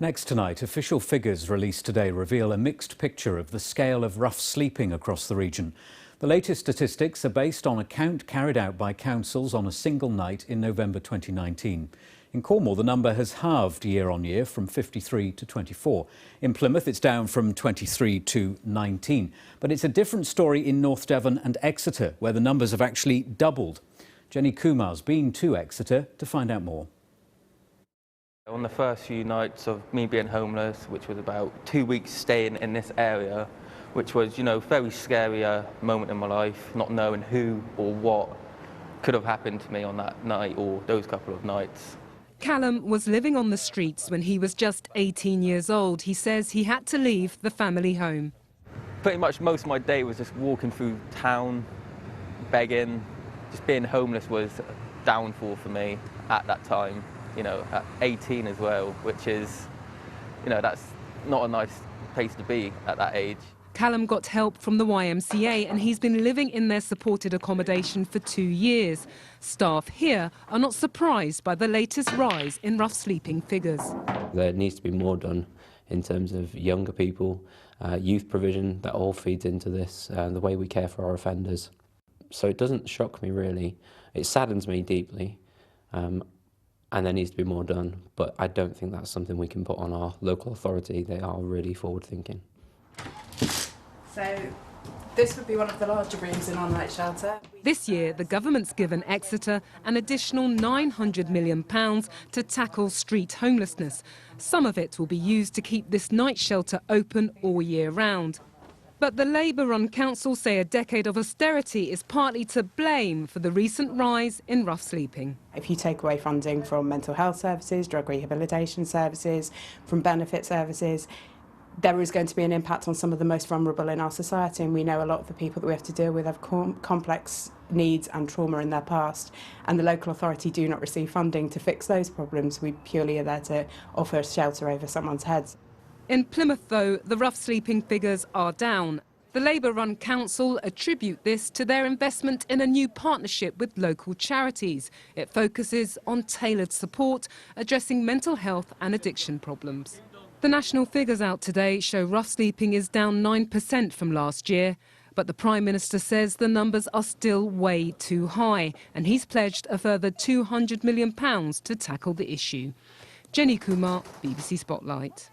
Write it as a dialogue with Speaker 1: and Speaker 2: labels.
Speaker 1: Next tonight, official figures released today reveal a mixed picture of the scale of rough sleeping across the region. The latest statistics are based on a count carried out by councils on a single night in November 2019. In Cornwall, the number has halved year on year from 53 to 24. In Plymouth, it's down from 23 to 19. But it's a different story in North Devon and Exeter, where the numbers have actually doubled. Jenny Kumar's been to Exeter to find out more.
Speaker 2: On the first few nights of me being homeless, which was about 2 weeks staying in this area, which was, very scary moment in my life, not knowing who or what could have happened to me on that night or those couple of nights.
Speaker 3: Callum was living on the streets when he was just 18 years old. He says he had to leave the family home.
Speaker 2: Pretty much most of my day was just walking through town, begging. Just being homeless was a downfall for me at that time. At 18 as well, which is, that's not a nice place to be at that age.
Speaker 3: Callum got help from the YMCA and he's been living in their supported accommodation for 2 years. Staff here are not surprised by the latest rise in rough sleeping figures.
Speaker 4: There needs to be more done in terms of younger people, youth provision, that all feeds into this, the way we care for our offenders. So it doesn't shock me really, it saddens me deeply. And there needs to be more done, but I don't think that's something we can put on our local authority. They are really forward-thinking.
Speaker 5: So this would be one of the larger rooms in our night shelter.
Speaker 3: This year, the government's given Exeter an additional £900 million to tackle street homelessness. Some of it will be used to keep this night shelter open all year round. But the Labour-run council say a decade of austerity is partly to blame for the recent rise in rough sleeping.
Speaker 5: If you take away funding from mental health services, drug rehabilitation services, from benefit services, there is going to be an impact on some of the most vulnerable in our society, and we know a lot of the people that we have to deal with have complex needs and trauma in their past, and the local authority do not receive funding to fix those problems. We purely are there to offer shelter over someone's heads.
Speaker 3: In Plymouth, though, the rough sleeping figures are down. The Labour-run council attribute this to their investment in a new partnership with local charities. It focuses on tailored support, addressing mental health and addiction problems. The national figures out today show rough sleeping is down 9% from last year. But the Prime Minister says the numbers are still way too high, and he's pledged a further £200 million to tackle the issue. Jenny Kumar, BBC Spotlight.